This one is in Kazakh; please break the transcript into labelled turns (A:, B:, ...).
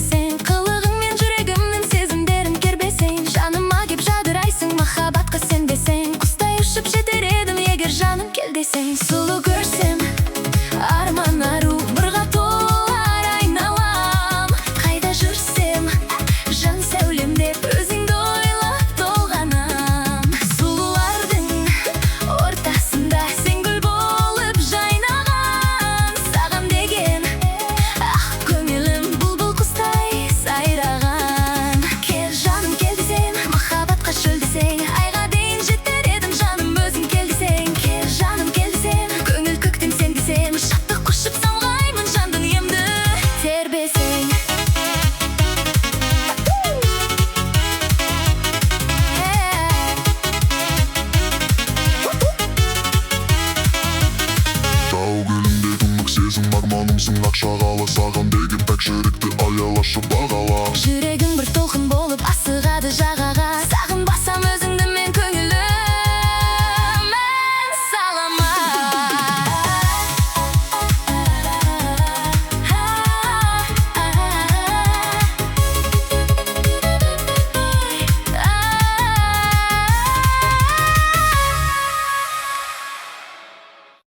A: келбесең, қылығың мен жүрегімнің сезімдерін кербесең, жаныма кеп жадырайсың, махаббатқа сенбесең, құстай ұшып жетер едім егер жаным кел десең. Сұлу көрсем, арман ару нұрға толар айналам, қайда жүрсем, жан сәулем деп өзіңді ойлап толғанам. Сұлулардың ортасында сен гүл болып жайнаған, саған деген ақ көңілім бұлбұл құстай сайраған. Кел жаным кел десең, махаббатқа шөл десең, айға дейін жетер едім жаным өзің кел десең. Кел жаным кел десең, көңіл көктем сен десең, шаттық құшып самғаймын жандың емді тербесең.
B: Тау гүлімдей тұнық сезім арманымсың, ақшағалы саған деген пәк жүректі аялашы бағала.
A: Жүрегім бір толқын болып асығады жағаға,